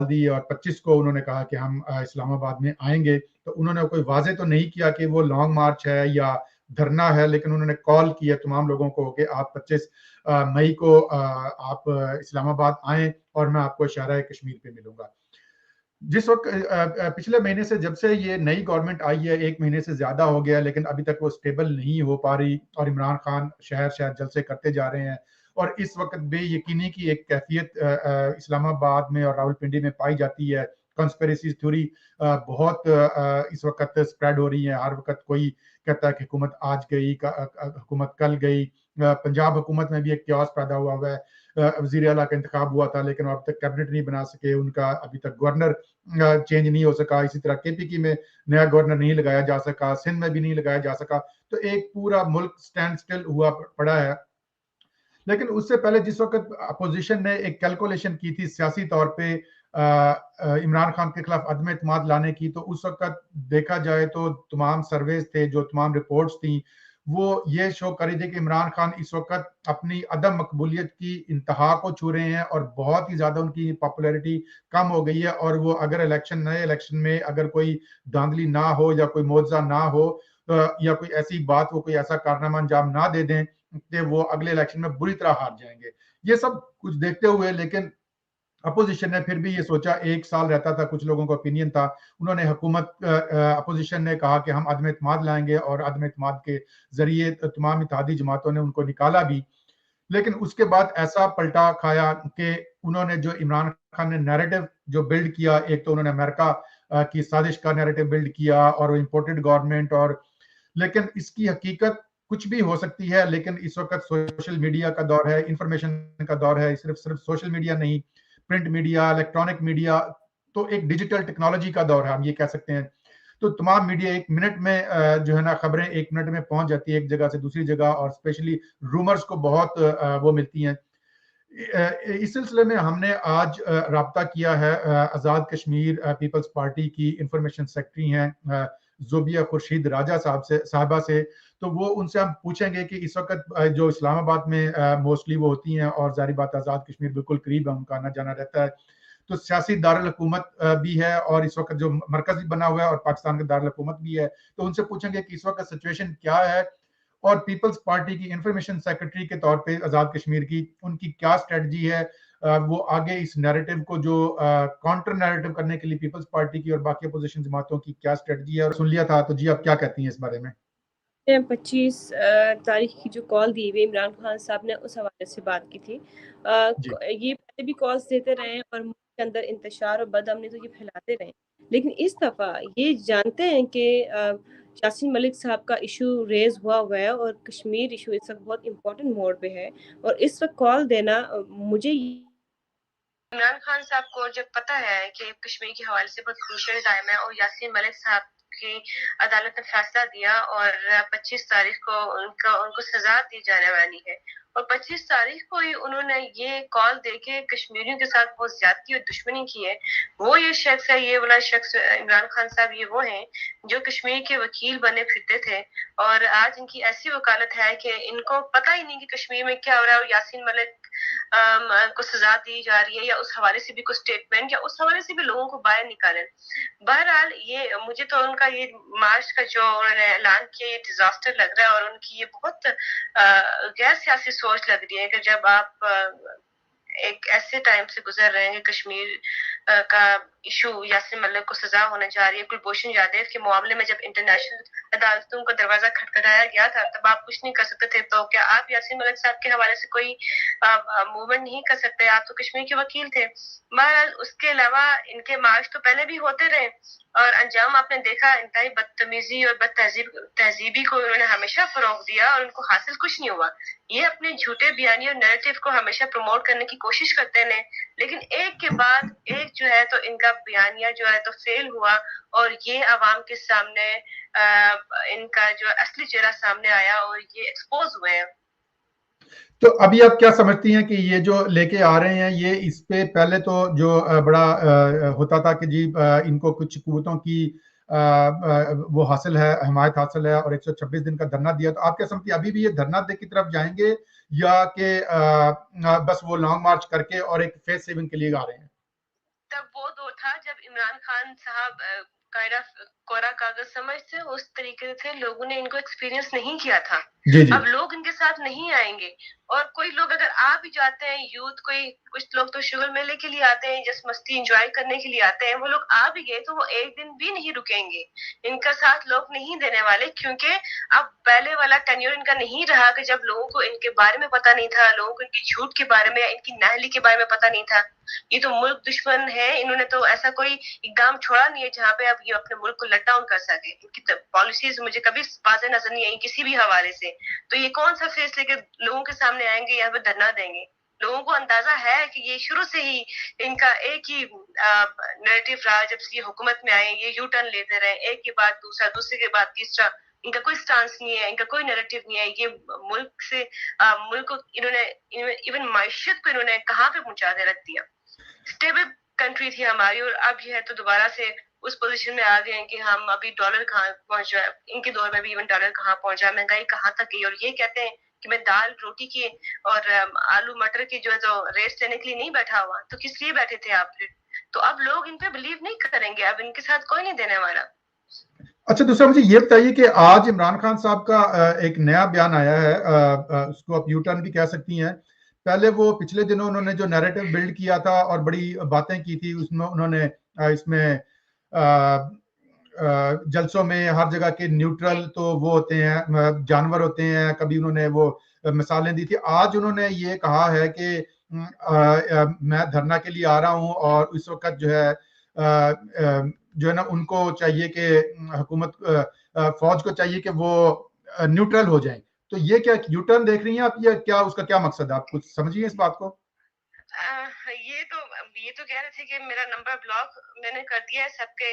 दी और 25 को उन्होंने कहा कि हम इस्लामाबाद में आएंगे, तो उन्होंने कोई वाजे तो नहीं किया कि वो लॉन्ग मार्च है या धरना है, लेकिन उन्होंने कॉल किया तमाम लोगों को कि आप 25 मई को आप इस्लामाबाद आएं और मैं आपको शहर कश्मीर पे मिलूंगा। जिस वक्त पिछले महीने से, जब से ये नई गवर्नमेंट आई है, 1 महीने से ज्यादा हो गया, लेकिन अभी तक वो स्टेबल नहीं हो पा रही और इमरान खान शहर शहर जलसे करते जा रहे हैं। और इस वक्त बेयकीनी की एक कैफियत इस्लामाबाद में और रावलपिंडी में पाई जाती है। कंस्पिरेसी थ्योरी बहुत इस वक्त स्प्रेड हो रही है। हर वक्त कोई कहता है कि हुकूमत आज गई, हुकूमत कल गई। पंजाब हुकूमत में भी एक क्यास पैदा हुआ है। वजीर आला का इंतखाब हुआ था, लेकिन अब तक कैबिनेट नहीं बना सके, उनका अभी तक गवर्नर चेंज नहीं हो सका। इसी तरह केपीकी में नया गवर्नर नहीं लगाया जा सका, सिंध में भी नहीं लगाया जा सका। तो एक पूरा मुल्क स्टैंड स्टिल हुआ पड़ा है। लेकिन उससे पहले जिस वक्त अपोजिशन ने एक कैलकुलेशन की थी सियासी तौर पे इमरान खान के खिलाफ अदम एतमाद लाने की, तो उस वक्त देखा जाए तो तमाम सर्वेज थे, जो तमाम रिपोर्ट्स थी, वो ये शो कर रही थी कि इमरान खान इस वक्त अपनी अदम मकबूलियत की इंतहा को छू रहे हैं और बहुत ही ज्यादा उनकी पॉपुलैरिटी कम हो गई है। और वो अगर नए इलेक्शन में अगर कोई धांधली ना हो या कोई मुआवजा ना हो या कोई ऐसी बात, वो कोई ऐसा कारनामा अंजाम ना दे दें कि वो अगले इलेक्शन में बुरी तरह हार जाएंगे। ये सब कुछ देखते हुए लेकिन अपोजिशन ने फिर भी ये सोचा, 1 साल रहता था, कुछ लोगों का ओपिनियन था, उन्होंने हुकूमत अपोजिशन ने कहा कि हम अदम एतमाद लाएंगे और अदम एतमाद के जरिए तमाम इत्तेहादी जमातों ने उनको निकाला भी। लेकिन उसके बाद ऐसा पलटा खाया कि उन्होंने जो इमरान खान ने नैरेटिव जो बिल्ड किया, एक तो उन्होंने अमेरिका की साजिश का नैरेटिव बिल्ड किया और इम्पोर्टेड गवर्नमेंट, और लेकिन इसकी हकीकत कुछ भी हो सकती है। लेकिन इस वक्त सोशल मीडिया का दौर है, इंफॉर्मेशन का दौर है, सिर्फ सोशल मीडिया नहीं, प्रिंट मीडिया, इलेक्ट्रॉनिक मीडिया, तो एक डिजिटल टेक्नोलॉजी का दौर है, हम ये कह सकते हैं। तो तमाम मीडिया 1 मिनट में जो है ना, खबरें 1 मिनट में पहुंच जाती है एक जगह से दूसरी जगह, और स्पेशली रूमर्स को बहुत वो मिलती हैं। इस सिलसिले में हमने आज राब्ता किया है आज़ाद कश्मीर पीपल्स पार्टी की इंफॉर्मेशन सेक्रेटरी हैं ज़ोबिया खुर्शीद राजा साहबा से। तो वो उनसे हम पूछेंगे कि इस वक्त जो इस्लामाबाद में मोस्टली वो होती हैं, और जारी बात आज़ाद कश्मीर बिल्कुल करीब है, उनका आना जाना रहता है, तो सियासी दारुल हुकूमत भी है, और इस वक्त जो मरकज भी बना हुआ है और पाकिस्तान का दारुल हुकूमत भी है। तो उनसे पूछेंगे कि इस वक्त सिचुएशन क्या है, और पीपल्स पार्टी की इंफॉर्मेशन सेक्रेटरी के तौर पे आज़ाद कश्मीर की उनकी क्या स्ट्रेटजी है, वो आगे इस नैरेटिव को जो काउंटर नैरेटिव करने के लिए पीपल्स पार्टी की और बाकी अपोजिशन जमातों की क्या स्ट्रेटजी है, और सुन लिया था। तो जी आप क्या कहती हैं इस बारे में? 25 तारीख की जो कॉल दी हुई इमरान खान साहब ने, उस हवाले से बात की थी। ये पहले भी कॉल्स देते रहे और मुल्क के अंदर इंतशार और बदअमनी तो ये फैलाते रहे, लेकिन इस दफ़ा ये जानते हैं कि यासीन मलिक साहब का इशू रेज हुआ है और कश्मीर इशू इस वक्त बहुत इंपॉर्टेंट मोड पे है, और इस वक्त कॉल देना मुझे इमरान खान साहब को जब पता है कि कश्मीर के हवाले से बहुत क्रूशियल टाइम है और यासीन मलिक साहब की अदालत ने फैसला दिया और 25 तारीख को उनको सजा दी जाने वाली है, और 25 तारीख को ही उन्होंने ये कॉल देके कश्मीरियों के साथ बहुत ज्यादती और दुश्मनी की है। वो ये शख्स है, ये वाला शख्स इमरान खान साहब, ये वो हैं जो कश्मीर के वकील बने फिरते थे, और आज इनकी ऐसी वकालत है कि इनको पता ही नहीं कि कश्मीर में क्या हो रहा है, और यासीन मलिक को सजा दी जा रही है, या उस हवाले से भी कुछ स्टेटमेंट, या उस हवाले से भी लोगों को बाहर निकालें। बहरहाल ये मुझे तो उनका ये मार्च का जो उन्होंने ऐलान किया, ये डिजास्टर लग रहा है, और उनकी ये बहुत गैर सियासी सोच लग रही है कि जब आप एक ऐसे टाइम से गुजर रहे हैं, कश्मीर का इशू यासीन मलिक को सजा होने जा रही है। कुलभूषण जाधव के मामले में जब इंटरनेशनल अदालतों का दरवाजा खटखटाया गया था, तब आप कुछ नहीं कर सकते थे, तो क्या आप यासीन मलिक साहब के हवाले से कोई मूवमेंट नहीं कर सकते? आप तो कश्मीर के वकील थे। बहरहाल उसके अलावा इनके मार्च तो पहले भी होते रहे, और अंजाम आपने देखा, इंतहाई बदतमीजी और तहजीबी को उन्होंने हमेशा फरोग दिया और उनको हासिल कुछ नहीं हुआ। ये अपने झूठे बयानी और नैरेटिव को हमेशा प्रमोट करने की कोशिश करते हैं, लेकिन एक के बाद एक जो है तो इनका बयानिया जो है तो फेल हुआ, और ये आवाम के सामने इनका जो असली चेहरा सामने आया और ये एक्सपोज हुए हैं। तो अभी आप क्या समझती हैं कि ये जो लेके आ रहे हैं, ये इस पे पहले तो जो बड़ा होता था कि जी इनको कुछ कुव्वतों की वो हासिल है, हिमायत हासिल है, और 126 दिन का धरना दिया, तो आप क्या समझती हैं अभी भी ये धरना दे की तरफ जाएंगे, या कि बस वो लॉन्ग मार्च करके और एक फेस सेविंग के लिए आ रहे हैं? तब वो दौर था जब इमरान खान साहब कायदा कोरा कागज समझते उस तरीके से लोगों ने इनको एक्सपीरियंस नहीं किया था। जी जी अब लोग इनके साथ नहीं आएंगे, और कोई लोग अगर आ भी जाते हैं, यूथ कोई कुछ लोग तो शुगर मेले के लिए आते हैं, जस्ट मस्ती एंजॉय करने के लिए आते हैं, वो लोग आ भी गए तो वो एक दिन भी नहीं रुकेंगे, इनका साथ लोग नहीं देने वाले, क्योंकि अब पहले वाला टेन्योर इनका नहीं रहा कि जब लोगों को इनके बारे में पता नहीं था, लोगों को इनकी झूठ के बारे में, इनकी नाहली के बारे में पता नहीं था। ये तो मुल्क दुश्मन है, इन्होंने तो ऐसा कोई इकदाम छोड़ा नहीं है जहाँ पे अब ये अपने मुल्क को लट डाउन कर सके। इनकी पॉलिसीज मुझे कभी वाज़ेह नजर नहीं आई किसी भी हवाले से। तो ये कौन सा फेस लेके लोगों के सामने आएंगे, यहाँ पे धरना देंगे? लोगों को अंदाजा है कि ये शुरू से ही इनका एक ही नैरेटिव रहा, जब से ये हुकूमत में आए ये यू टर्न लेते रहे, एक के बाद दूसरा, दूसरे के बाद तीसरा, इनका कोई स्टांस नहीं है, इनका कोई नैरेटिव नहीं है। ये मुल्क से मुल्क को इन्होंने इवन मायशत को इन्होंने कहाँ पे पहुंचा दे रख दिया। स्टेबल कंट्री थी हमारी, और अब ये है तो दोबारा से उस पोजीशन में आ गए हैं कि हम अभी डॉलर कहाँ पहुंच जाए, इनके दौर में भी इवन डॉलर कहाँ पहुंचा, महंगाई कहाँ तक गई, और ये कहते हैं कि मैं दाल रोटी की और आलू मटर की जो है तो रेस्ट लेने के लिए नहीं बैठा हुआ, तो किस लिए बैठे थे आप? तो अब लोग इन पे बिलीव नहीं करेंगे, अब इनके साथ कोई नहीं देने वाला। अच्छा, दूसरा मुझे ये बताइए कि आज इमरान खान साहब का एक नया बयान आया है, उसको आप यू टर्न भी कह सकती हैं। पहले वो पिछले दिनों उन्होंने जो नैरेटिव बिल्ड किया था और बड़ी बातें की थी, उसमें उन्होंने इसमें जलसों में हर जगह के न्यूट्रल तो वो होते हैं, जानवर होते हैं, कभी उन्होंने वो मिसालें दी थी। आज उन्होंने ये कहा है कि मैं धरना के लिए आ रहा हूं और इस वक्त जो है ना उनको चाहिए कि हुकूमत फौज को चाहिए कि वो न्यूट्रल हो जाएं। तो ये क्या यू टर्न देख रही हैं आप, या क्या उसका क्या मकसद है, आप कुछ समझिए इस बात को? ये तो कह रहे थे कि मेरा नंबर ब्लॉक मैंने कर दिया है सबके,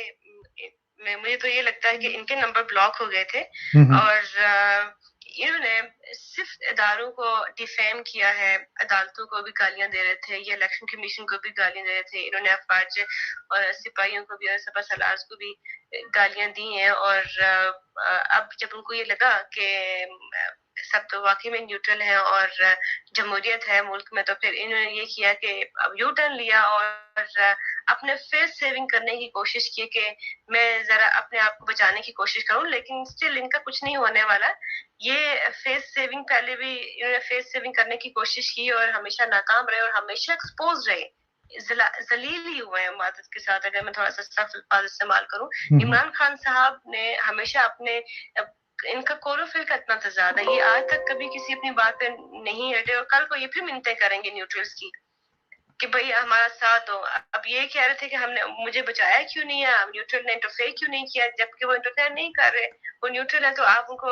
मुझे तो ये लगता है कि इनके नंबर ब्लॉक हो गए थे, और इन्होंने सिर्फ इदारों को डिफेम किया है, अदालतों को भी गालियां दे रहे थे, ये इलेक्शन कमीशन को भी गालियां दे रहे थे, इन्होंने अफवाज और सिपाहियों को भी और सपा सलार्स को भी गालियां दी हैं, और अब जब उनको ये लगा कि सब तो वाकई में न्यूट्रल है और जमहूरियत है मुल्क में, तो फिर इन्होंने ये किया कि अब यू टर्न लिया और अपने फेस सेविंग करने की कोशिश की कि मैं जरा अपने आप को बचाने की कोशिश करूं, लेकिन स्टिल इनका कुछ नहीं होने वाला। ये फेस सेविंग पहले भी इन्होंने फेस सेविंग करने की कोशिश की और हमेशा नाकाम रहे और हमेशा एक्सपोज रहे, जलील ही हुए हैं मदद के साथ, अगर मैं थोड़ा सा सख्त अल्फाज इस्तेमाल करूं। इमरान खान साहब ने हमेशा अपने इनका क्लोरोफिल का इतना तजाद है, ये आज तक कभी किसी अपनी बात पे नहीं हटे, और कल को ये फिर मिन्नतें करेंगे न्यूट्रल्स की कि भाई हमारा साथ हो। अब ये कह रहे थे कि हमने मुझे बचाया क्यों नहीं है, न्यूट्रल ने इंटरफेयर क्यों नहीं किया, जबकि वो इंटरफेयर नहीं कर रहे, वो न्यूट्रल है, तो आप उनको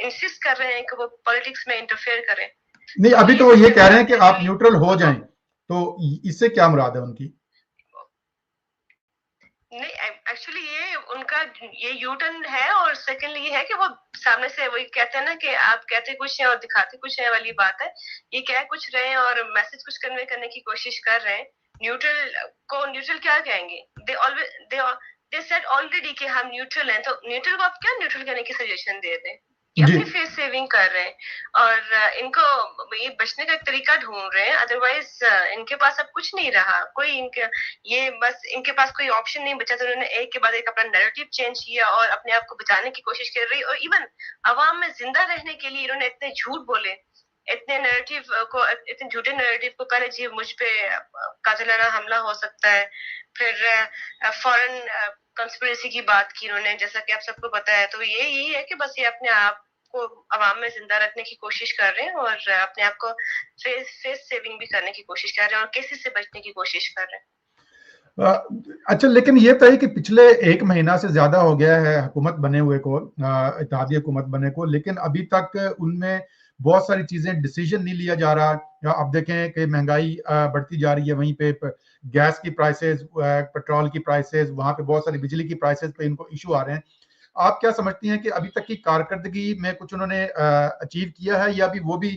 इंसिस्ट कर रहे हैं कि वो पॉलिटिक्स में इंटरफेयर करें। नहीं, अभी तो वो ये कह रहे हैं कि आप न्यूट्रल हो जाएं, तो इससे क्या मुराद है उनकी? नहीं, एक्चुअली ये उनका ये यू टर्न है, और सेकंडली ये है कि वो सामने से वही कहते हैं ना कि आप कहते कुछ हैं और दिखाते कुछ है वाली बात है। ये कह कुछ रहे हैं और मैसेज कुछ कन्वे करने की कोशिश कर रहे हैं। न्यूट्रल को न्यूट्रल क्या कहेंगे? दे सेड ऑलरेडी कि हम न्यूट्रल हैं, तो न्यूट्रल को आप क्या न्यूट्रल करने की सजेशन दे रहे हैं? ये अपनी फेस सेविंग कर रहे हैं और इनको ये बचने का एक तरीका ढूंढ रहे हैं, अदरवाइज इनके पास अब कुछ नहीं रहा, कोई इनके ये बस इनके पास कोई ऑप्शन नहीं बचा, तो उन्होंने एक के बाद एक अपना नैरेटिव चेंज किया और अपने आप को बचाने की कोशिश कर रही, और इवन अवाम में जिंदा रहने के लिए इन्होंने इतने झूठ बोले, इतने नैरेटिव को, इतने झूठे नैरेटिव को, पहले जी मुझ पे कातिलाना हमला हो सकता है, फिर फॉरेन कंस्पिरेसी की बात की उन्होंने, जैसा कि आप सबको पता है। तो ये यही है कि बस ये अपने आप को अवाम में जिंदा रखने की कोशिश कर रहे हैं और अपने आप को फेस सेविंग भी करने की कोशिश कर रहे हैं और केसेस से बचने की कोशिश कर रहे हैं। अच्छा, लेकिन ये बताइए कि पिछले 1 महीना से ज्यादा हो गया है हुकूमत बने हुए को, इत्तेहादी हुकूमत बने को, लेकिन अभी तक उनमें बहुत सारी चीजें डिसीजन नहीं लिया जा रहा। अब देखें कि महंगाई बढ़ती जा रही है, वहीं पे गैस की प्राइसेस, पेट्रोल की प्राइसेस, वहां पे बहुत सारी बिजली की प्राइसेस पे इनको इशू आ रहे हैं। आप क्या समझती हैं कि अभी तक की कारकर्दगी में कुछ उन्होंने अचीव किया है, या अभी वो भी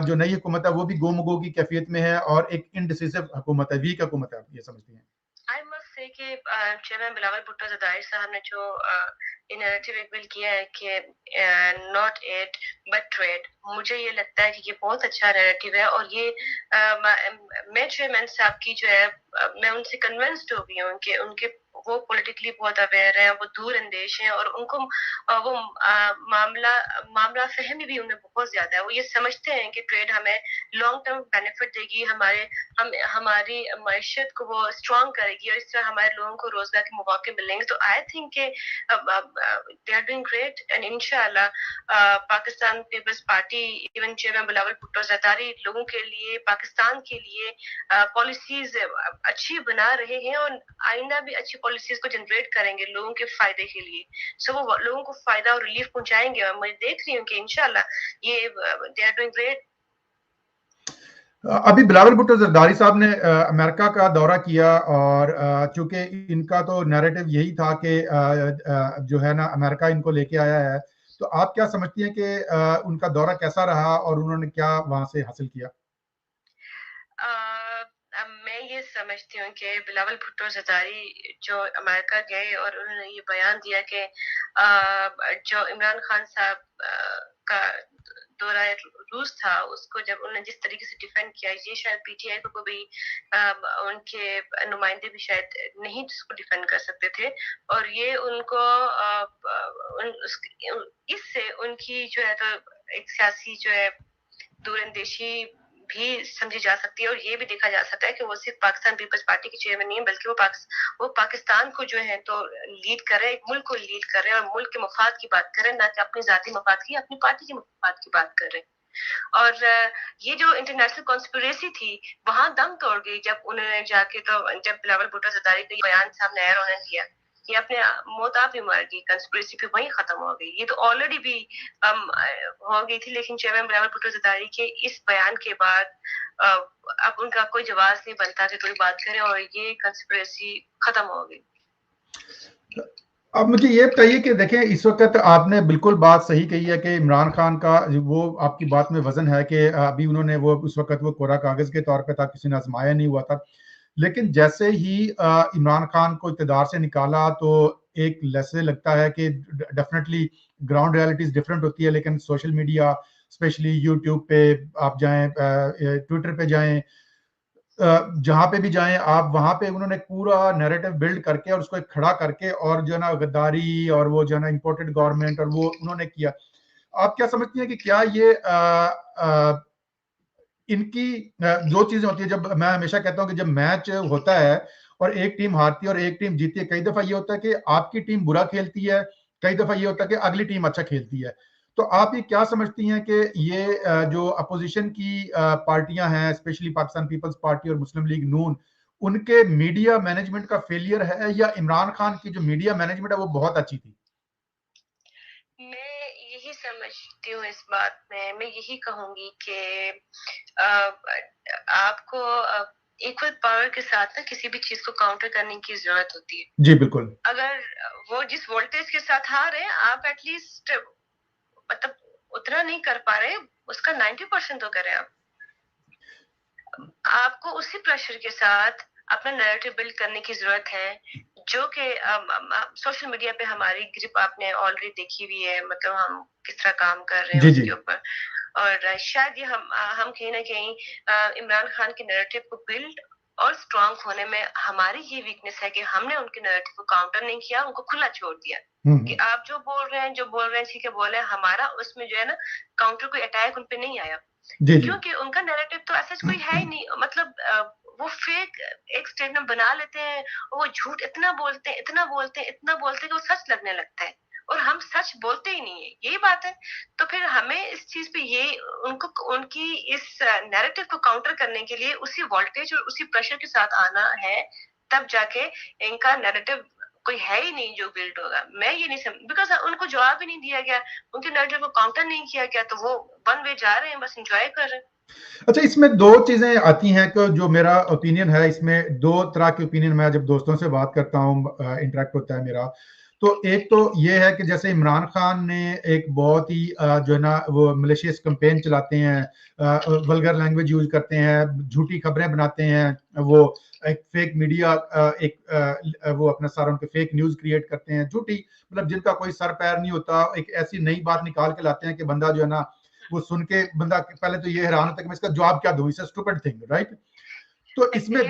जो नई हुकूमत है वो भी गोमगो की कैफियत में है और एक इनडिसिसिव हुकूमत है, वीक हुकूमत है, आप ये समझती हैं? आई मस्ट से कि चेयरमैन बिलावल भुट्टो ज़रदारी साहब ने जो ये नैरेटिव एक बिल्ड किया है कि नॉट एड बट ट्रेड, मुझे ये लगता है कि ये बहुत अच्छा नैरेटिव है। और ये मैं चेयरमैन साहब की जो है मैं उनसे कन्विंस्ड हो गई हूँ कि उनके वो पॉलिटिकली बहुत अवेयर हैं, वो दूर अंदेश हैं, और उनको वो मामला फहमी भी उनमें बहुत ज्यादा है। वो ये समझते हैं कि ट्रेड हमें लॉन्ग टर्म बेनिफिट देगी, हमारी मैशत को वो स्ट्रॉन्ग करेगी, और इस तरह हमारे लोगों को रोजगार के मौके मिलेंगे। तो I think they are doing great, and इंशाल्लाह Pakistan Peoples Party, even chairman Bilawal Bhutto Zardari लोगों के लिए, पाकिस्तान के लिए पॉलिसीज अच्छी बना रहे हैं, और आइंदा भी अच्छी पॉलिसीज को जनरेट करेंगे लोगों के फायदे के लिए। सो वो लोगों को फायदा और रिलीफ पहुंचाएंगे, और मैं देख रही हूँ कि इंशाल्लाह ये दे आर डूइंग ग्रेट। अभी बिलावल भुट्टो जरदारी साहब ने अमेरिका का दौरा किया, और चूंकि इनका तो नैरेटिव यही था कि जो है ना अमेरिका इनको लेके आया है, तो आप क्या समझती हैं कि उनका दौरा कैसा रहा और उन्होंने क्या वहां से हासिल किया? मैं ये समझती हूँ कि बिलावल भुट्टो जरदारी जो अमेरिका गए और उन्होंने ये बयान दिया कि जो इमरान खान साहब का दौरा रूस था, उसको जब उन्होंने जिस तरीके से डिफेंड किया, ये शायद पीटीआई को भी उनके नुमाइंदे भी शायद नहीं उसको डिफेंड कर सकते थे, और ये उनको इससे उनकी जो है तो एक सियासी जो है दूरंदेशी भी समझी जा सकती है। और ये भी देखा जा सकता है कि वो सिर्फ पाकिस्तान पीपल्स पार्टी के चेयरमैन नहीं है, बल्कि वो पाकिस्तान को जो है तो लीड कर रहे हैं, एक मुल्क को लीड कर रहे हैं, और मुल्क के मफाद की बात कर रहे हैं, ना कि अपनी जाती मफाद की, अपनी पार्टी के मफाद की बात कर रहे हैं। और ये जो इंटरनेशनल कॉन्स्पिरेसी थी वहां दम तोड़ गई जब उन्होंने जाके तो जब बिलावल भुट्टो जरदारी का बयान सामने आया, उन्होंने दिया कि अपने मौत आप ही मर गई, कंस्पिरेसी भी वहीं खत्म हो गई। ये तो ऑलरेडी भी हो गई थी, लेकिन चेयरमैन बिलावल भुट्टो जरदारी के इस बयान के बाद अब उनका कोई जवाब नहीं बनता कि कोई बात करे, और ये कंस्पिरेसी खत्म हो गई। अब मुझे ये बताइए कि देखें, इस वक्त आपने बिल्कुल बात सही कही है कि इमरान खान का वो आपकी बात में वजन है कि अभी उन्होंने वो उस वक्त वो कोरा कागज के तौर पे था, किसी ने आजमाया नहीं हुआ था। लेकिन जैसे ही इमरान खान को इक़्तिदार से निकाला तो एक लैसे लगता है कि डेफिनेटली ग्राउंड रियलिटीज डिफरेंट होती है, लेकिन सोशल मीडिया स्पेशली यूट्यूब पे आप जाएं, ट्विटर पे जाएं, जहां पे भी जाएं आप, वहां पे उन्होंने पूरा नैरेटिव बिल्ड करके और उसको एक खड़ा करके और जो है ना गद्दारी और वो जो है ना इंपोर्टेड गवर्नमेंट और वो उन्होंने किया। आप क्या समझती हैं कि क्या ये इनकी दो चीजें होती है, जब मैं हमेशा कहता हूं कि जब मैच होता है और एक टीम हारती है और एक टीम जीतती है, कई दफा ये होता है कि आपकी टीम बुरा खेलती है, कई दफा ये होता है कि अगली टीम अच्छा खेलती है। तो आप ये क्या समझती हैं कि ये जो अपोजिशन की पार्टियां हैं, स्पेशली पाकिस्तान पीपल्स पार्टी और मुस्लिम लीग नून, उनके मीडिया मैनेजमेंट का फेलियर है या इमरान खान की जो मीडिया मैनेजमेंट है वो बहुत अच्छी थी? मैं यही समझती हूँ इस बात में, मैं यही कहूंगी कि आपको इक्वल पावर के साथ ना किसी भी चीज को काउंटर करने की जरूरत होती है। जी बिल्कुल। अगर वो जिस वोल्टेज के साथ हार रहे हैं, आप एटलीस्ट मतलब उतना नहीं कर पा रहे, उसका 90% तो करें आप। आपको उसी प्रेशर के साथ अपना नैरेटिव बिल्ड करने की जरूरत है, जो कि सोशल मीडिया पे हमारी ग्रिप आपने ऑलरेडी देखी हुई है, मतलब हम किस तरह काम कर रहे हैं उसके ऊपर। और शायद ये हम कहीं ना कहीं इमरान खान के नैरेटिव को बिल्ड और स्ट्रांग होने में हमारी ये वीकनेस है कि हमने उनके नैरेटिव को काउंटर नहीं किया, उनको खुला छोड़ दिया कि आप जो बोल रहे हैं ठीक है बोले, हमारा उसमें जो है ना काउंटर कोई अटैक उन पे नहीं आया, क्योंकि उनका नैरेटिव तो ऐसा कोई है ही नहीं। मतलब वो फेक एक स्टेटमेंट बना लेते हैं, वो झूठ इतना बोलते हैं कि वो सच लगने लगता है, और हम सच बोलते ही नहीं है, यही बात है। तो फिर हमें इस चीज पे ये उनकी इस नैरेटिव को काउंटर करने के लिए उसी वोल्टेज और उसी प्रेशर के साथ आना है, तब जाके इनका नैरेटिव कोई है ही नहीं जो बिल्ड होगा। मैं ये नहीं समझ, बिकॉज उनको जवाब ही नहीं दिया गया, उनके नैरेटिव को काउंटर नहीं किया गया, तो वो वन वे जा रहे हैं, बस एंजॉय कर रहे हैं। अच्छा, इसमें दो चीजें आती हैं कि जो मेरा ओपिनियन है, इसमें दो तरह के ओपिनियन मैं जब दोस्तों से बात करता हूँ, इंटरेक्ट होता है मेरा, تو ایک تو یہ ہے کہ جیسے عمران خان نے ایک بہت ہی جو ہے نا وہ ملیشیس کمپین چلاتے ہیں, ولگر لینگویج یوز کرتے ہیں, جھوٹی خبریں بناتے ہیں, وہ ایک فیک میڈیا, ایک وہ اپنا سارا ان کے فیک نیوز کریٹ کرتے ہیں, جھوٹی, مطلب جن کا کوئی سر پیر نہیں ہوتا, ایک ایسی نئی بات نکال کے لاتے ہیں کہ بندہ جو ہے نا وہ سن کے بندہ پہلے تو یہ حیران ہوتا ہے کہ میں اس کا جواب کیا دوں, اس اسٹوپڈ تھنگ, رائٹ. تو اس میں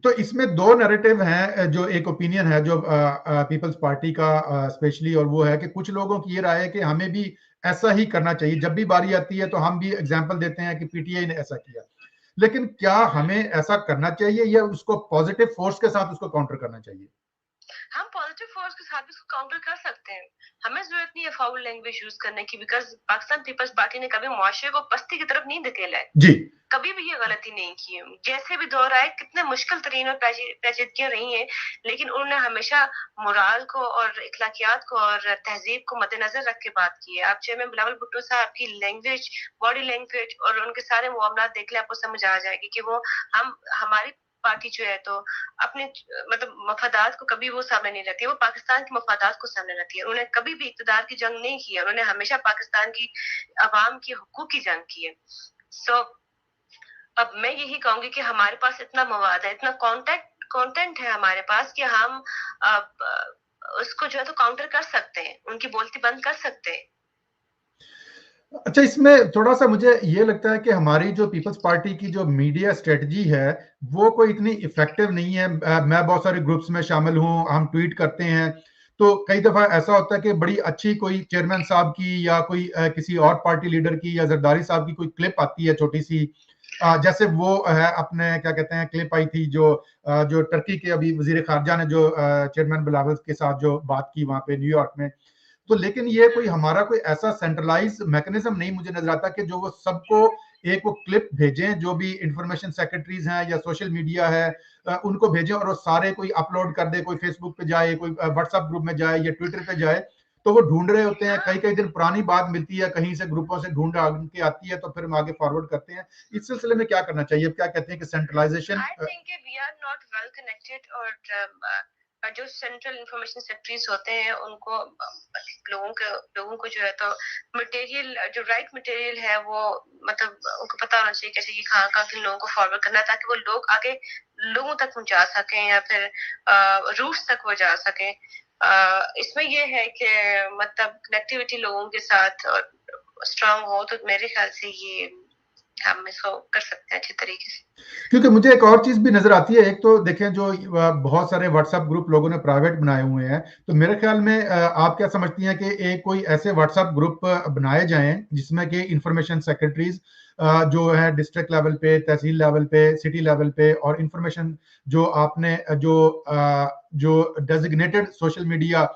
تو اس میں دو نیریٹو ہیں, جو ایک اوپینین ہے جو پیپلز پارٹی کا اسپیشلی, اور وہ ہے کہ کچھ لوگوں کی یہ رائے ہے کہ ہمیں بھی ایسا ہی کرنا چاہیے, جب بھی باری آتی ہے تو ہم بھی ایگزامپل دیتے ہیں کہ پی ٹی آئی نے ایسا کیا, لیکن کیا ہمیں ایسا کرنا چاہیے یا اس کو پازیٹیو فورس کے ساتھ اس کو کاؤنٹر کرنا چاہیے؟ ہم پازیٹیو فورس کے ساتھ اس کو کاؤنٹر کر سکتے ہیں, ہمیں ضرورت نہیں ہے فاؤل لینگویج یوز کرنے کی, بیکاز پاکستان پیپلز پارٹی نے کبھی معاشرے کو پستی کی طرف نہیں دھکیلا ہے جی, کبھی بھی یہ غلطی نہیں کی ہے. جیسے بھی دور آئے, کتنے مشکل ترین اور پیچیدگیاں رہی ہیں, لیکن انہوں نے ہمیشہ مورال کو اور اخلاقیات کو اور تہذیب کو مد نظر رکھ کے بات کی ہے. آپ چیئرمین بلاول بھٹو صاحب کی لینگویج, باڈی لینگویج اور ان کے سارے معاملات دیکھ لیں, آپ کو سمجھ آ جائے گی کہ وہ ہماری پارٹی جو ہے تو اپنے مطلب مفادات کو کبھی وہ سامنے نہیں رکھتی, وہ پاکستان کے مفادات کو سامنے رکھتی ہے. انہوں نے کبھی بھی اقتدار کی جنگ نہیں کی ہے, انہوں نے ہمیشہ پاکستان کی عوام کے حقوق کی جنگ کی ہے. سو اب میں یہی کہوں گی کہ ہمارے پاس اتنا مواد ہے, اتنا کانٹینٹ ہے ہمارے پاس کہ ہم اس کو جو ہے تو کاؤنٹر کر سکتے ہیں, ان کی بولتی بند کر سکتے ہیں. اچھا, اس میں تھوڑا سا مجھے یہ لگتا ہے کہ ہماری جو پیپلز پارٹی کی جو میڈیا اسٹریٹجی ہے وہ کوئی اتنی افیکٹو نہیں ہے. میں بہت سارے گروپس میں شامل ہوں, ہم ٹویٹ کرتے ہیں, تو کئی دفعہ ایسا ہوتا ہے کہ بڑی اچھی کوئی چیئرمین صاحب کی یا کوئی کسی اور پارٹی لیڈر کی یا زرداری صاحب کی کوئی کلپ آتی ہے چھوٹی سی, جیسے وہ ہے اپنے کیا کہتے ہیں کلپ آئی تھی جو ٹرکی کے ابھی وزیر خارجہ نے جو چیئرمین بلاول کے ساتھ جو بات کی وہاں پہ نیو یارک میں, تو لیکن یہ کوئی ہمارا کوئی ایسا سینٹرلائز میکنزم نہیں مجھے نظر آتا کہ جو وہ سب کو ایک وہ کلپ بھیجیں, جو بھی انفارمیشن سیکرٹریز ہیں یا سوشل میڈیا ہے ان کو بھیجیں اور وہ سارے کوئی اپلوڈ کر دے, کوئی فیس بک پہ جائے, کوئی واٹس ایپ گروپ میں جائے یا ٹویٹر پہ جائے, تو وہ ڈھونڈ رہے ہوتے ہیں, کئی دن پرانی بات ملتی ہے کہیں سے گروپوں سے ڈھونڈ کے آتی ہے تو پھر ہم آگے فارورڈ کرتے ہیں. اس سلسلے میں کیا کرنا چاہیے, کیا کہتے ہیں کہ سینٹرلائزیشن جو سینٹرل انفارمیشن سیکرٹریز ہوتے ہیں ان کو لوگوں کو جو ہے تو مٹیریل, جو رائٹ مٹیریل ہے وہ مطلب ان کو پتا ہونا چاہیے کیسے کہ کہاں کن لوگوں کو فارورڈ کرنا ہے, تاکہ وہ لوگ آگے لوگوں تک پہنچا سکیں یا پھر روٹس تک وہ جا سکیں. اس میں یہ ہے کہ مطلب کنیکٹیوٹی لوگوں کے ساتھ اسٹرانگ ہو, تو میرے خیال سے یہ ہم اس کو کر سکتے ہیں اچھے طریقے سے. کیونکہ مجھے ایک اور چیز بھی نظر آتی ہے, ایک تو دیکھیں جو بہت سارے واٹس ایپ گروپ لوگوں نے پرائیویٹ بنائے ہوئے ہیں, تو میرے خیال میں آپ کیا سمجھتی ہیں کہ ایک کوئی ایسے واٹس ایپ گروپ بنائے جائیں جس میں کہ انفارمیشن سیکرٹریز جو ہے ڈسٹرکٹ لیول پہ, تحصیل لیول پہ, سٹی لیول پہ, اور انفارمیشن جو آپ نے جو ڈیزگنیٹڈ سوشل میڈیا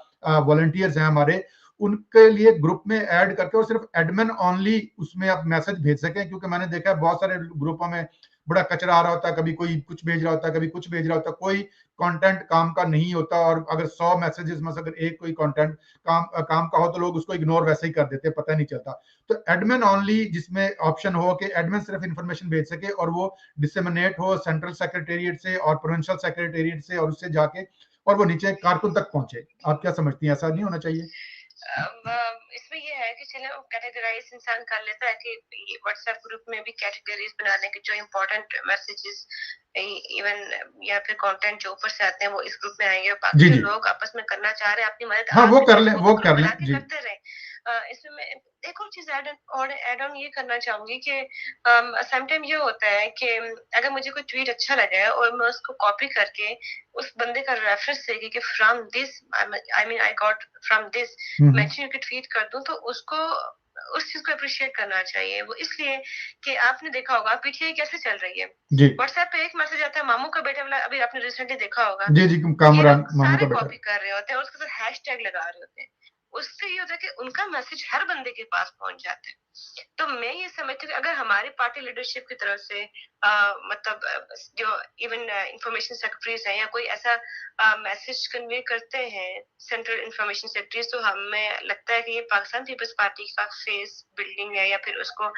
والنٹیئرز ہیں ہمارے, ان کے لیے گروپ میں ایڈ کر کے اور صرف ایڈمن اونلی اس میں آپ میسج بھیج سکیں. کیونکہ میں نے دیکھا ہے بہت سارے گروپوں میں بڑا کچرا آ رہا ہوتا ہے, کبھی کوئی کچھ بھیج رہا ہوتا ہے, کبھی کچھ بھیج رہا ہوتا ہے, کوئی کانٹینٹ کام کا نہیں ہوتا, اور اگر 100 میسیجز میں سے اگر ایک کوئی کانٹینٹ کام کا ہو تو لوگ اس کو اگنور ویسے ہی کر دیتے, پتہ نہیں چلتا. تو ایڈمن اونلی جس میں آپشن ہو کہ ایڈمن صرف انفارمیشن بھیج سکے اور وہ ڈسیمنیٹ ہو سینٹرل سیکریٹریٹ سے اور پروونشل سیکریٹریٹ سے, اور اس سے جا کے اور وہ نیچے کارکن تک پہنچے. آپ کیا سمجھتی ہیں, ایسا نہیں ہونا چاہیے؟ اس میں یہ ہے کہ چلیں کیٹیگرائز انسان کر لیتا ہے کہ واٹس ایپ گروپ میں بھی کیٹیگریز بنا لیں کہ جو امپورٹنٹ میسیجز ایون یا پھر کانٹینٹ جو اوپر سے آتے ہیں وہ اس گروپ میں آئیں گے, اور باقی جو لوگ آپس میں کرنا چاہ رہے ہیں اپنی مدد ہاں وہ کر لیں کرتے رہیں. اس میں ایک اور چیز ایڈ آن یہ کرنا چاہوں گی کہ سم ٹائم یہ ہوتا ہے کہ اگر مجھے کوئی ٹویٹ اچھا لگا ہے اور میں اس کو کاپی کر کے اس بندے کا ریفرنس دے گی کہ from this I got from this mention کے ٹویٹ کر دوں, تو اس کو اس چیز کو اپریشیٹ کرنا چاہیے. وہ اس لیے کہ آپ نے دیکھا ہوگا پی ٹی آئی کیسے چل رہی ہے, واٹس ایپ پہ ایک میسج آتا ہے ماموں کا بیٹا والا, ابھی آپ نے ریسنٹلی دیکھا ہوگا, کامران سارے کاپی کر رہے ہوتے ہیں اور اس کے ساتھ ہیش ٹیگ لگا رہے ہوتے ہیں. اس سے یہ ہوتا ہے کہ ان کا میسج ہر بندے کے پاس پہنچ جاتا ہے. تو میں یہ سمجھتی ہوں کہ اگر ہماری پارٹی لیڈرشپ کی طرف سے مطلب جو ایون انفارمیشن سیکرٹریز ہیں یا کوئی ایسا میسج کنوے کرتے ہیں سینٹرل انفارمیشن سیکرٹریز، تو ہمیں لگتا ہے کہ یہ پاکستان پیپلز پارٹی کا فیس بلڈنگ ہے یا پھر اس کو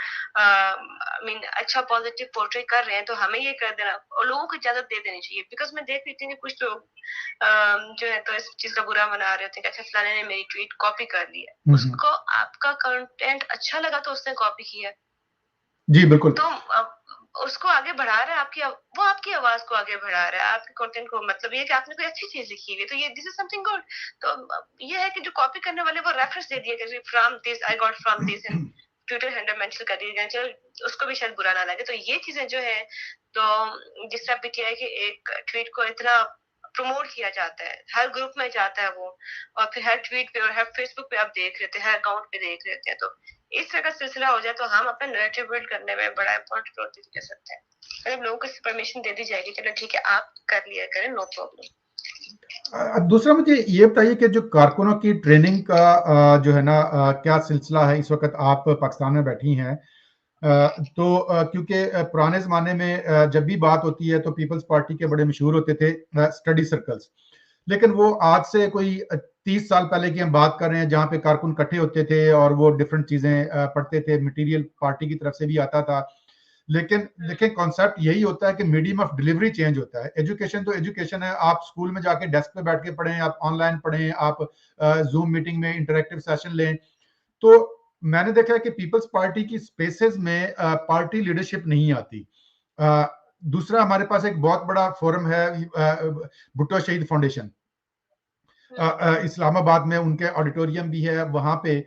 اچھا پازیٹیو پورٹری کر رہے ہیں، تو ہمیں یہ کر دینا اور لوگوں کو اجازت دے دینی چاہیے. بیکاز میں دیکھ لیتی ہوں کہ کچھ لوگ جو ہے تو اس چیز کا برا منا رہے ہوتے ہیں کہ اچھا فلانے نے میری ٹویٹ کاپی کر لی ہے. اس کو آپ کا کنٹینٹ اچھا لگا تو اس نے کاپی کیا جی بالکل، تو اس کو آگے بڑھا رہا ہے، وہ آپ کی آواز کو آگے بڑھا رہا ہے، آپ کے کنٹینٹ کو. مطلب یہ کہ آپ نے کوئی اچھی چیز لکھی ہوئی ہے تو یہ دس از سم تھنگ گڈ. تو یہ ہے کہ جو کاپی کرنے والے وہ ریفرنس دے دیا کہ from this I got from this and Twitter handle mention کر دیا، چلو اس کو بھی شاید برا نہ لگے. تو یہ چیزیں جو ہے تو جس طرح پی ٹی آئی کے ایک ٹویٹ کو اتنا پروموٹ کیا جاتا ہے، ہر گروپ میں جاتا ہے وہ، اور پھر ہر ٹویٹ پہ اور ہر فیس بک پہ آپ دیکھ رہتے ہیں، ہر اکاؤنٹ پہ دیکھ رہتے ہیں. تو اس طرح کا سلسلہ ہو جائے تو ہم اپنا نیریٹو بلڈ کرنے میں بڑا امپورٹنٹ رول دے سکتے ہیں. مطلب لوگوں کو پرمیشن دے دی جائے گی، چلو ٹھیک ہے آپ کر لیا کریں، نو پرابلم. دوسرا مجھے یہ بتائیے کہ جو کارکنوں کی ٹریننگ کا جو ہے نا کیا سلسلہ ہے اس وقت آپ پاکستان میں بیٹھی ہیں؟ تو کیونکہ پرانے زمانے میں جب بھی بات ہوتی ہے تو پیپلز پارٹی کے بڑے مشہور ہوتے تھے اسٹڈی سرکلز، لیکن وہ آج سے کوئی 30 سال پہلے کی ہم بات کر رہے ہیں جہاں پہ کارکن اکٹھے ہوتے تھے اور وہ ڈفرینٹ چیزیں پڑھتے تھے، مٹیریل پارٹی کی طرف سے بھی آتا تھا. لیکن دیکھیں کانسیپٹ یہی ہوتا ہے کہ میڈیم آف ڈلیوری چینج ہوتا ہے. ایجوکیشن تو ایجوکیشن ہے، آپ اسکول میں جا کے ڈیسک پہ بیٹھ کے پڑھیں، آپ آن لائن پڑھیں، آپ زوم میٹنگ میں انٹریکٹیو سیشن لیں. تو میں نے دیکھا ہے کہ پیپلز پارٹی کی اسپیسز میں پارٹی لیڈرشپ نہیں آتی. دوسرا ہمارے پاس ایک بہت بڑا فورم ہے بھٹو شہید فاؤنڈیشن اسلام آباد میں، ان کے آڈیٹوریم بھی ہے وہاں پہ.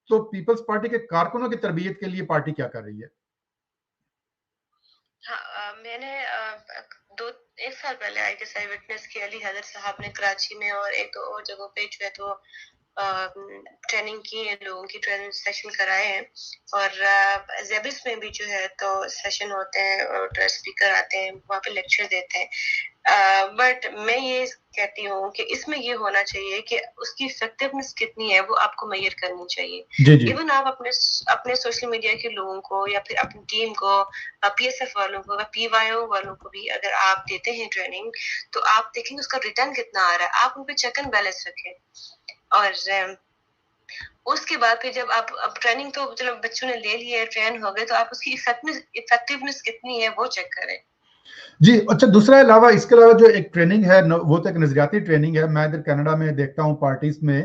تو پیپلز پارٹی کے کارکنوں کی تربیت کے لیے پارٹی کیا کر رہی ہے؟ ہاں، میں نے ایک سال پہلے آئی گیس آئی وٹنس کی علی حیدر صاحب نے کراچی میں اور ایک دو اور جگہوں پہ جو ہے تو ٹریننگ کی ہے، لوگوں کی ٹریننگ سیشن کرائے ہیں. اور زیبس میں بھی جو ہے تو سیشن ہوتے ہیں اور اسپیکر آتے ہیں وہاں پہ لیکچر دیتے ہیں. بٹ میں یہ کہتی ہوں کہ اس میں یہ ہونا چاہیے کہ اس کی افیکٹونیس کتنی ہے وہ آپ کو میئر کرنی چاہیے. ایون آپ اپنے سوشل میڈیا کے لوگوں کو یا پھر اپنی ٹیم کو، پی ایس ایف والوں کو، پی وائی او والوں کو بھی اگر آپ دیتے ہیں ٹریننگ تو آپ دیکھیں اس کا ریٹرن کتنا آ رہا ہے. آپ ان پہ چیک اینڈ بیلنس رکھیں. اور اس کے بعد پھر جب آپ ٹریننگ تو چلو بچوں نے لے لی ہے، ٹرین ہو گئے، تو آپ اس کی افیکٹونیس کتنی ہے وہ چیک کریں. جی اچھا، دوسرا علاوہ اس کے علاوہ جو ایک ٹریننگ ہے وہ تو ایک نظریاتی ٹریننگ ہے. میں ادھر کینیڈا میں دیکھتا ہوں پارٹیز میں،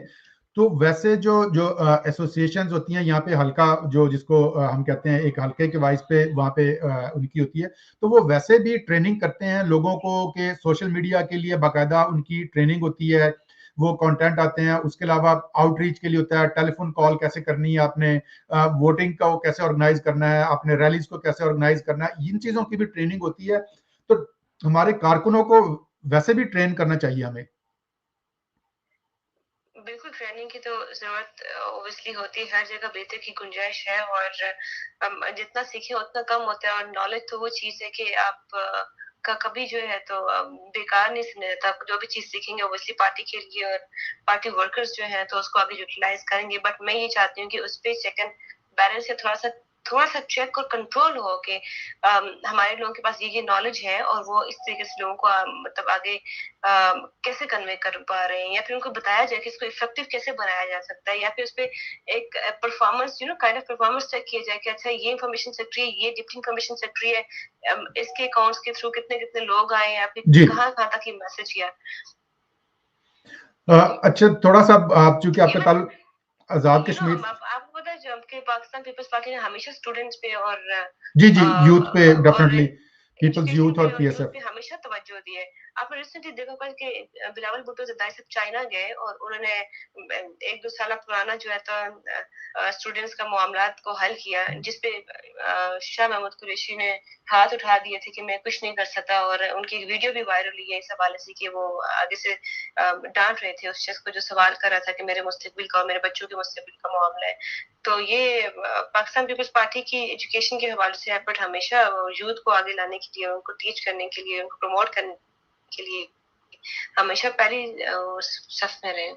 تو ویسے جو ایسوسیشنز ہوتی ہیں یہاں پہ حلقہ جو جس کو ہم کہتے ہیں ایک حلقے کے وائس پہ وہاں پہ ان کی ہوتی ہے، تو وہ ویسے بھی ٹریننگ کرتے ہیں لوگوں کو کہ سوشل میڈیا کے لیے باقاعدہ ان کی ٹریننگ ہوتی ہے، وہ کانٹینٹ آتے ہیں. اس کے علاوہ آؤٹ ریچ کے لیے ہوتا ہے، ٹیلی فون کال کیسے کرنی ہے آپ نے، ووٹنگ کا وہ کیسے آرگنائز کرنا ہے آپ نے، ریلیز کو کیسے آرگنائز کرنا ہے، ان چیزوں کی بھی ٹریننگ ہوتی ہے. تو ہمارے کارکنوں کو ویسے بھی ٹرین کرنا چاہیے ہمیں. بالکل ٹریننگ کی تو ضرورت اوبیسلی ہوتی ہے، ہر جگہ بہتر کی گنجائش ہے، اور جتنا سیکھیں اتنا کم ہوتا ہے. اور نالج تو وہ چیز ہے کہ آپ کا کبھی جو ہے تو بیکار نہیں سمجھا جاتا. جو بھی چیز سیکھیں گے اوبیسلی پارٹی کے لیے اور پارٹی ورکرز جو ہیں تو اس کو آگے یوٹیلائز کریں گے. بٹ میں یہ چاہتی ہوں کہ اس پہ چیک اینڈ بیلنس سے تھوڑا سا چیک اور کنٹرول ہو کہ ہمارے لوگوں کے پاس یہ نالج ہے اور وہ اس طریقے سے لوگوں کو مطلب آگے کیسے کنوے کر پا رہے ہیں، یا پھر ان کو بتایا جائے کہ اس کو افیکٹو کیسے بنایا جا سکتا ہے، یا پھر اس پہ ایک performance kind of performance check کیا جائے کہ اچھا یہ انفارمیشن سیکٹری ہے، یہ ڈپٹی انفارمیشن سیکٹری ہے، اس کے اکاؤنٹس کے تھرو کتنے کتنے لوگ آئے یا پھر کہاں کہاں تک یہ میسج کیا. اچھا تھوڑا سا آپ چونکہ آپ کا تعلق آزاد کشمیر، آپ کو پتا ہے کہ پاکستان پیپلز پارٹی نے ہمیشہ اسٹوڈنٹس پہ اور جی یوتھ پہ ڈیفینیٹلی پیپلز یوتھ اور پی ایس ایف پہ ہمیشہ توجہ دی ہے. آپ نے ریسنٹلی دیکھا ہوگا کہ بلاول بھٹو زرداری صاحب چائنا گئے اور انہوں نے 1-2 سالہ پرانا جو ہے تو اسٹوڈنٹس کا معاملات کو حل کیا، جس پہ شاہ محمود قریشی نے ہاتھ اٹھا دیے تھے کہ میں کچھ نہیں کر سکتا. اور ان کی ویڈیو بھی وائرل ہوئی ہے اس حوالے سے کہ وہ آگے سے ڈانٹ رہے تھے اس شخص کو جو سوال کر رہا تھا کہ میرے مستقبل کا اور میرے بچوں کے مستقبل کا معاملہ ہے. تو یہ پاکستان پیپلز پارٹی کی ایجوکیشن کے حوالے سے ایفرٹ ہمیشہ یوتھ کو آگے لانے کے لیے، ان کو ٹیچ کرنے کے لیے، ان کو پروموٹ کرنے کے لیے ہمیشہ پہلی صف میں رہے.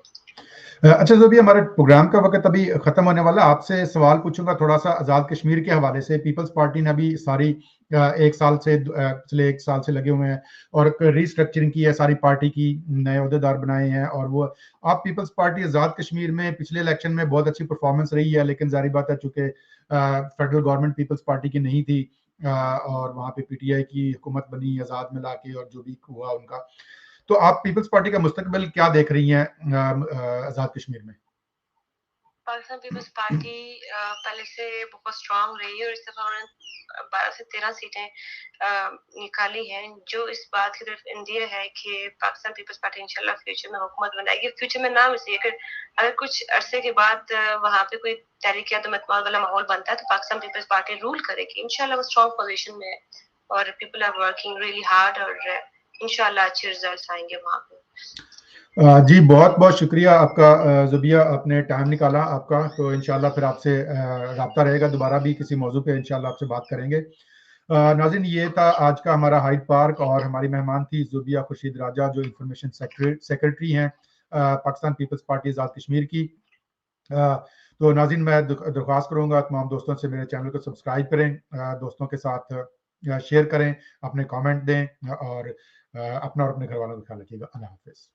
अच्छा जो भी हमारे प्रोग्राम का वक्त अभी खत्म होने वाला, आपसे सवाल पूछूंगा थोड़ा सा आज़ाद कश्मीर के हवाले से। पीपल्स पार्टी ने अभी सारी एक साल से पिछले एक साल से लगे हुए हैं और रिस्ट्रक्चरिंग की है सारी पार्टी की, नए अहदेदार बनाए हैं। और वो आप पीपल्स पार्टी आज़ाद कश्मीर में पिछले इलेक्शन में बहुत अच्छी परफॉर्मेंस रही है, लेकिन जारी बात है चूंकि फेडरल गवर्नमेंट पीपल्स पार्टी की नहीं थी और वहाँ पे पीटीआई की हुकूमत बनी आज़ाद में लाके, और जो भी हुआ उनका, तो आप पीपल्स पार्टी का मुस्तकबिल क्या देख रही हैं आज़ाद कश्मीर में? पाकिस्तान पीपल्स पार्टी पहले से बहुत स्ट्रांग रही है और इस दफा उन्होंने 12 से 13 सीटें निकाली हैं, जो इस बात की तरफ इंदिया है कि पाकिस्तान पीपल्स पार्टी इंशाल्लाह फ्यूचर में हुकूमत बनाएगी। फ्यूचर में नाम इसलिए कि अगर कुछ अरसे के बाद वहाँ पे कोई तहरीक अदम-एतमाद वाला माहौल बनता है तो पाकिस्तान पीपल्स पार्टी रूल करेगी। इंशाल्लाह वो स्ट्रांग पोजीशन में है और people are working really hard और इंशाल्लाह अच्छे रिजल्ट्स आएंगे वहाँ पे। जी बहुत बहुत शुक्रिया आपका ज़ुबिया, आपने टाइम निकाला आपका। तो इंशाल्लाह फिर आपसे रब्ता रहेगा, दोबारा भी किसी मौजू पे इंशाल्लाह आपसे बात करेंगे। नाज़रीन, ये था आज का हमारा हाइड पार्क और हमारी मेहमान थी ज़ुबिया खुर्शीद राजा, जो इंफॉर्मेशन सेक्रेटरी हैं पाकिस्तान पीपल्स पार्टी आज़ाद कश्मीर की। तो नाज़रीन, मैं दरख्वास्त करूँगा तमाम दोस्तों से मेरे चैनल को सब्सक्राइब करें, दोस्तों के साथ शेयर करें, अपने कमेंट दें और अपना और अपने घर वालों का ख्याल रखिएगा। अल्लाह हाफ़िज़।